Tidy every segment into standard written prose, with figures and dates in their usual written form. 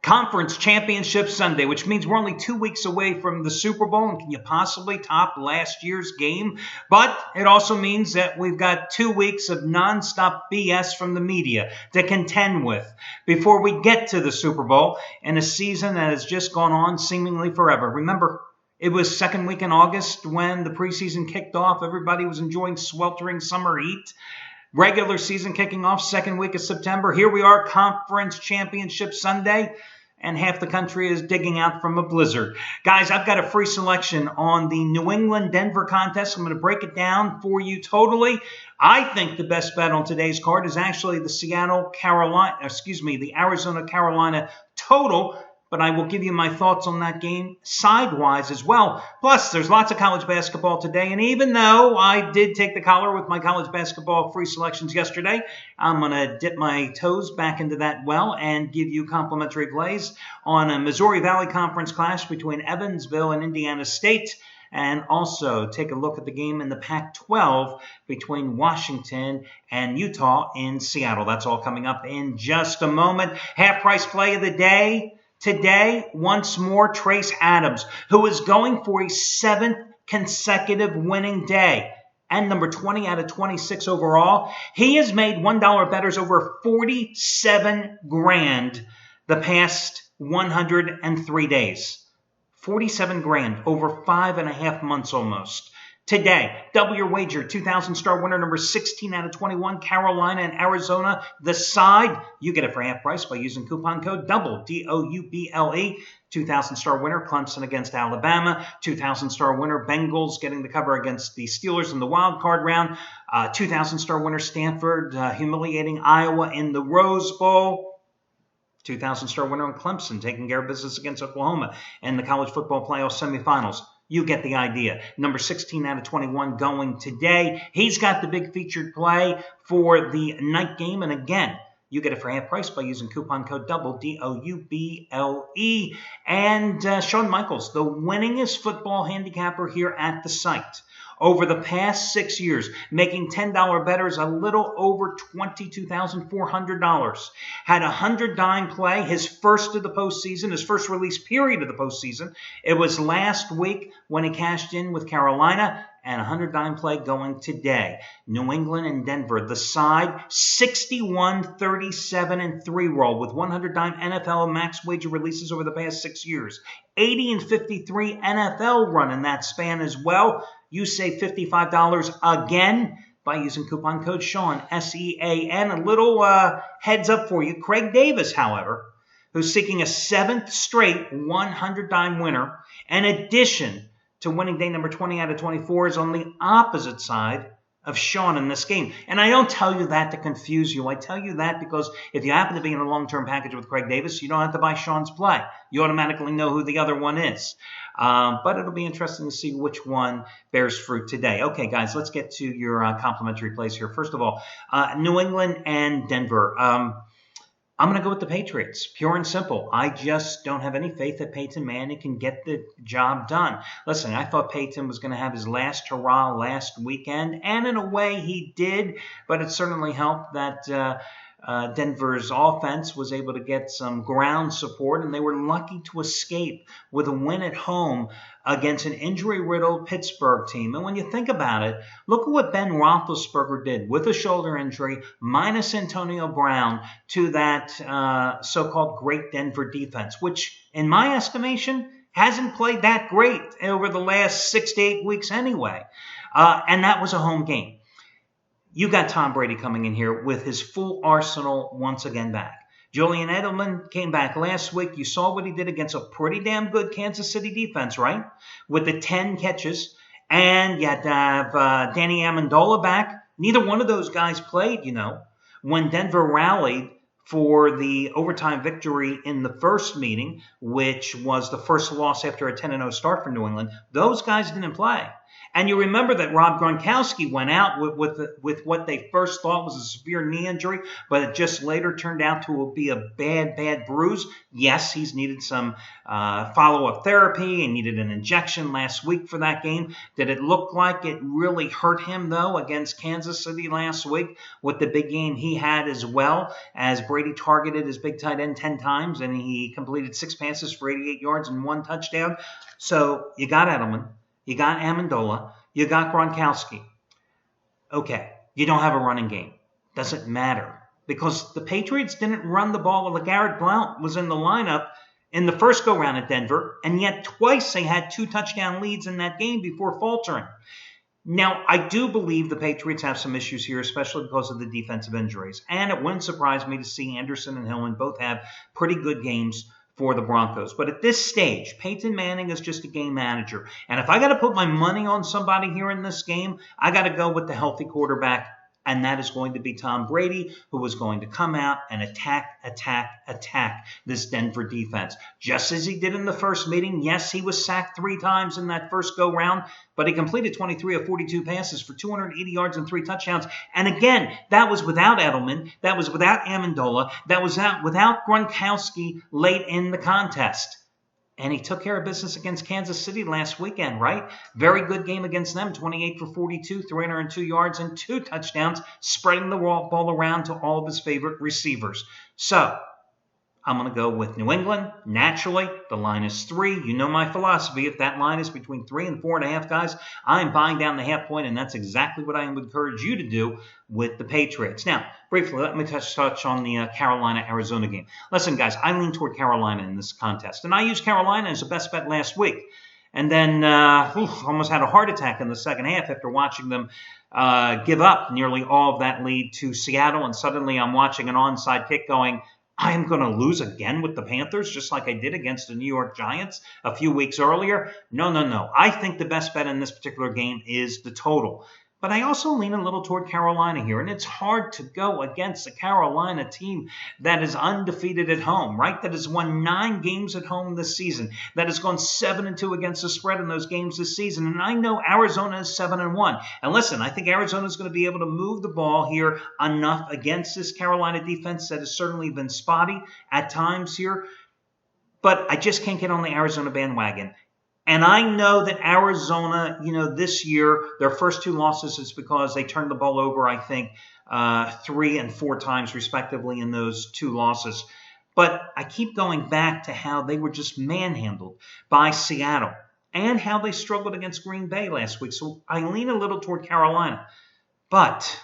Conference Championship Sunday, which means we're only 2 weeks away from the Super Bowl. And can you possibly top last year's game? But it also means that we've got 2 weeks of nonstop BS from the media to contend with before we get to the Super Bowl in a season that has just gone on seemingly forever. Remember, it was second week in August when the preseason kicked off. Everybody was enjoying sweltering summer heat. Regular season kicking off second week of September. Here we are, Conference Championship Sunday, and half the country is digging out from a blizzard. Guys, I've got a free selection on the New England-Denver contest. I'm going to break it down for you totally. I think the best bet on today's card is actually the Arizona-Carolina total. But I will give you my thoughts on that game sidewise as well. Plus, there's lots of college basketball today. And even though I did take the collar with my college basketball free selections yesterday, I'm going to dip my toes back into that well and give you complimentary plays on a Missouri Valley Conference clash between Evansville and Indiana State. And also take a look at the game in the Pac-12 between Washington and Utah in Seattle. That's all coming up in just a moment. Half-price play of the day. Today, once more, Trace Adams, who is going for a 7th consecutive winning day and number 20 out of 26 overall. He has made $1 bettors over 47 grand the past 103 days. 47 grand over 5.5 months almost. Today, double your wager, 2,000 star winner number 16 out of 21, Carolina and Arizona. The side, you get it for half price by using coupon code DOUBLE, DOUBLE. 2,000 star winner, Clemson against Alabama. 2,000 star winner, Bengals getting the cover against the Steelers in the wild card round. 2,000 star winner, Stanford humiliating Iowa in the Rose Bowl. 2,000 star winner on Clemson taking care of business against Oklahoma in the college football playoff semifinals. You get the idea. Number 16 out of 21 going today. He's got the big featured play for the night game. And again, you get it for half price by using coupon code DOUBLE, DOUBLE. And Shawn Michaels, the winningest football handicapper here at the site. Over the past 6 years, making $10 bettors a little over $22,400. Had a 100-dime play, his first of the postseason, his first release period of the postseason. It was last week when he cashed in with Carolina, and a 100-dime play going today. New England and Denver, the side, 61-37-3 roll with 100-dime NFL max wager releases over the past 6 years. 80-53 NFL run in that span as well. You save $55 again by using coupon code Sean, S-E-A-N. A little heads up for you. Craig Davis, however, who's seeking a 7th straight 100-dime winner, in addition to winning day number 20 out of 24, is on the opposite side of Sean in this game. And I don't tell you that to confuse you. I tell you that because if you happen to be in a long-term package with Craig Davis, you don't have to buy Sean's play. You automatically know who the other one is. But it'll be interesting to see which one bears fruit today. Okay, guys, let's get to your complimentary plays here. First of all, New England and Denver. I'm going to go with the Patriots, pure and simple. I just don't have any faith that Peyton Manning can get the job done. Listen, I thought Peyton was going to have his last hurrah last weekend, and in a way he did, but it certainly helped that Denver's offense was able to get some ground support, and they were lucky to escape with a win at home against an injury-riddled Pittsburgh team. And when you think about it, look at what Ben Roethlisberger did with a shoulder injury, minus Antonio Brown, to that so-called great Denver defense, which, in my estimation, hasn't played that great over the last 6 to 8 weeks anyway. And that was a home game. You got Tom Brady coming in here with his full arsenal once again back. Julian Edelman came back last week. You saw what he did against a pretty damn good Kansas City defense, right? With the 10 catches. And you had to have Danny Amendola back. Neither one of those guys played, when Denver rallied for the overtime victory in the first meeting, which was the first loss after a 10-0 start for New England. Those guys didn't play. And you remember that Rob Gronkowski went out with what they first thought was a severe knee injury, but it just later turned out to be a bad bruise. Yes, he's needed some follow-up therapy and needed an injection last week for that game. Did it look like it really hurt him, though, against Kansas City last week with the big game he had, as well as Brady targeted his big tight end 10 times and he completed 6 passes for 88 yards and 1 touchdown? So you got Edelman. You got Amendola. You got Gronkowski. Okay, you don't have a running game. Doesn't matter because the Patriots didn't run the ball while LeGarrette Blount was in the lineup in the first go-round at Denver, and yet twice they had 2 touchdown leads in that game before faltering. Now, I do believe the Patriots have some issues here, especially because of the defensive injuries, and it wouldn't surprise me to see Anderson and Hillman both have pretty good games for the Broncos. But at this stage, Peyton Manning is just a game manager. And if I got to put my money on somebody here in this game, I got to go with the healthy quarterback, and that is going to be Tom Brady, who is going to come out and attack this Denver defense. Just as he did in the first meeting. Yes, he was sacked 3 times in that first go-round, but he completed 23 of 42 passes for 280 yards and 3 touchdowns. And again, that was without Edelman. That was without Amendola. That was without Gronkowski late in the contest. And he took care of business against Kansas City last weekend, right? Very good game against them, 28 for 42, 302 yards and 2 touchdowns, spreading the ball around to all of his favorite receivers. So I'm going to go with New England. Naturally, the line is 3. You know my philosophy. If that line is between 3 and 4.5, guys, I'm buying down the half point, and that's exactly what I would encourage you to do with the Patriots. Now, briefly, let me touch on the Carolina-Arizona game. Listen, guys, I lean toward Carolina in this contest, and I used Carolina as a best bet last week. And then almost had a heart attack in the second half after watching them give up nearly all of that lead to Seattle, and suddenly I'm watching an onside kick going, I am going to lose again with the Panthers, just like I did against the New York Giants a few weeks earlier. No. I think the best bet in this particular game is the total. But I also lean a little toward Carolina here, and it's hard to go against a Carolina team that is undefeated at home, right? That has won 9 games at home this season, that has gone 7-2 against the spread in those games this season. And I know Arizona is 7-1. And listen, I think Arizona is going to be able to move the ball here enough against this Carolina defense that has certainly been spotty at times here. But I just can't get on the Arizona bandwagon. And I know that Arizona, this year, their first 2 losses is because they turned the ball over, I think, 3 and 4 times, respectively, in those 2 losses. But I keep going back to how they were just manhandled by Seattle and how they struggled against Green Bay last week. So I lean a little toward Carolina. But,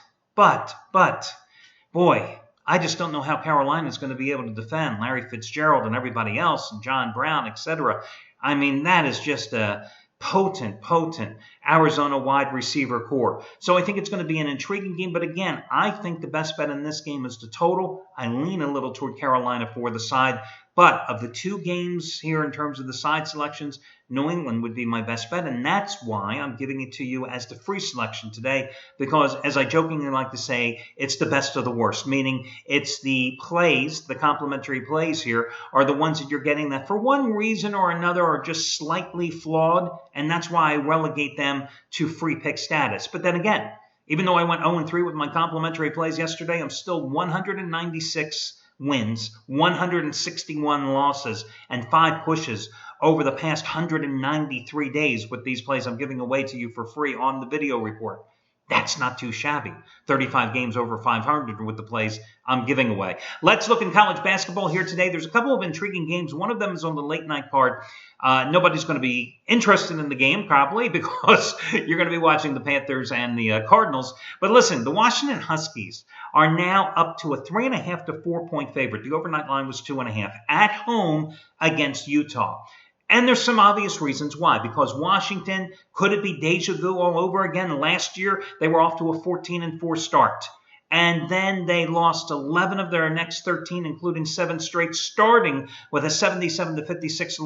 boy, I just don't know how Carolina is going to be able to defend Larry Fitzgerald and everybody else, and John Brown, etc. I mean, that is just a potent Arizona wide receiver core. So I think it's going to be an intriguing game. But again, I think the best bet in this game is the total. I lean a little toward Carolina for the side. But of the 2 games here in terms of the side selections, New England would be my best bet. And that's why I'm giving it to you as the free selection today. Because as I jokingly like to say, it's the best of the worst. Meaning it's the plays, the complementary plays here, are the ones that you're getting that for one reason or another are just slightly flawed. And that's why I relegate them to free pick status. But then again, even though I went 0-3 with my complementary plays yesterday, I'm still 196 wins, 161 losses, and 5 pushes over the past 193 days with these plays I'm giving away to you for free on the video report. That's not too shabby. 35 games over 500 with the plays I'm giving away. Let's look in college basketball here today. There's a couple of intriguing games. One of them is on the late night card. Nobody's going to be interested in the game probably because you're going to be watching the Panthers and the Cardinals. But listen, the Washington Huskies are now up to a 3.5 to 4 point favorite. The overnight line was 2.5 at home against Utah. And there's some obvious reasons why. Because Washington, could it be deja vu all over again? Last year, they were off to a 14-4 start. And then they lost 11 of their next 13, including 7 straight, starting with a 77-56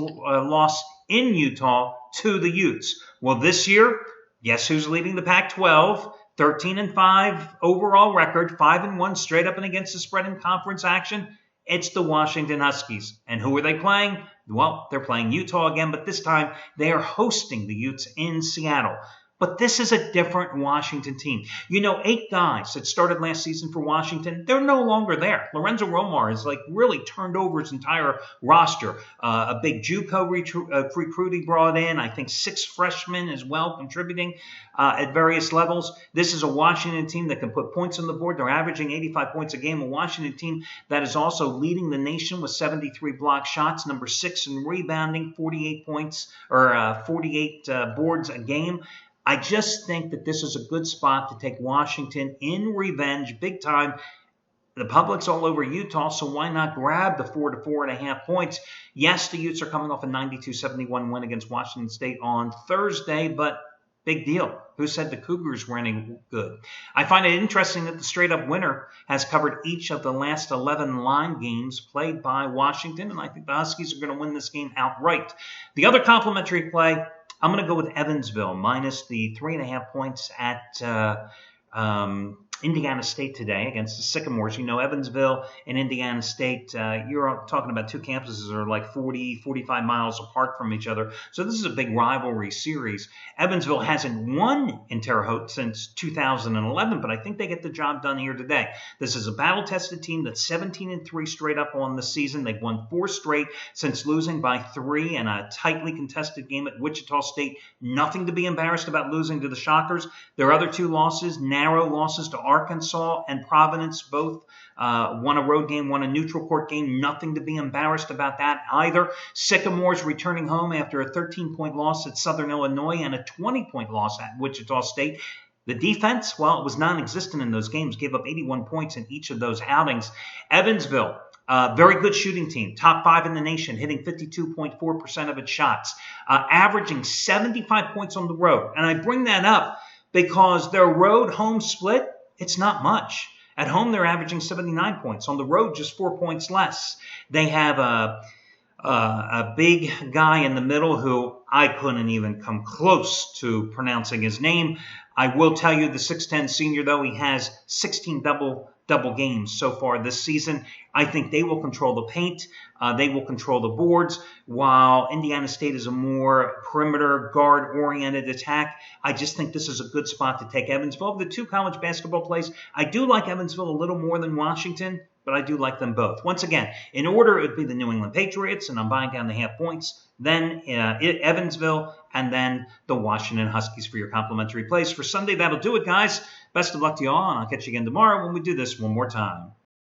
loss in Utah to the Utes. Well, this year, guess who's leading the Pac-12? 13-5 overall record, 5-1 straight up and against the spread in conference action. It's the Washington Huskies. And who are they playing? Well, they're playing Utah again, but this time they are hosting the Utes in Seattle. But this is a different Washington team. 8 guys that started last season for Washington, they're no longer there. Lorenzo Romar has really turned over his entire roster. A big JUCO recruit he brought in. I think 6 freshmen as well contributing at various levels. This is a Washington team that can put points on the board. They're averaging 85 points a game. A Washington team that is also leading the nation with 73 block shots, number 6 in rebounding, 48 points or 48 boards a game. I just think that this is a good spot to take Washington in revenge, big time. The public's all over Utah, so why not grab the 4 to 4.5 points? Yes, the Utes are coming off a 92-71 win against Washington State on Thursday, but big deal. Who said the Cougars were any good? I find it interesting that the straight-up winner has covered each of the last 11 line games played by Washington, and I think the Huskies are going to win this game outright. The other complimentary play, I'm going to go with Evansville minus the 3.5 points at Indiana State today against the Sycamores. Evansville and Indiana State, you're talking about 2 campuses that are like 40, 45 miles apart from each other. So this is a big rivalry series. Evansville hasn't won in Terre Haute since 2011, but I think they get the job done here today. This is a battle-tested team that's 17-3 straight up on the season. They've won 4 straight since losing by 3 in a tightly contested game at Wichita State. Nothing to be embarrassed about losing to the Shockers. Their other 2 losses, narrow losses to Arkansas and Providence, both one a road game, one a neutral court game. Nothing to be embarrassed about that either. Sycamores returning home after a 13-point loss at Southern Illinois and a 20-point loss at Wichita State. The defense, well, it was non-existent in those games, gave up 81 points in each of those outings. Evansville, very good shooting team, top 5 in the nation, hitting 52.4% of its shots, averaging 75 points on the road. And I bring that up because their road-home split, it's not much. At home, they're averaging 79 points. On the road, just 4 points less. They have a big guy in the middle who I couldn't even come close to pronouncing his name. I will tell you the 6'10 senior, though, he has 16 double games so far this season. I think they will control the paint. They will control the boards, while Indiana State is a more perimeter guard-oriented attack. I just think this is a good spot to take Evansville. Of the 2 college basketball plays, I do like Evansville a little more than Washington, but I do like them both. Once again, in order, it would be the New England Patriots, and I'm buying down the half points, then Evansville, and then the Washington Huskies for your complimentary plays. For Sunday, that'll do it, guys. Best of luck to you all, and I'll catch you again tomorrow when we do this one more time.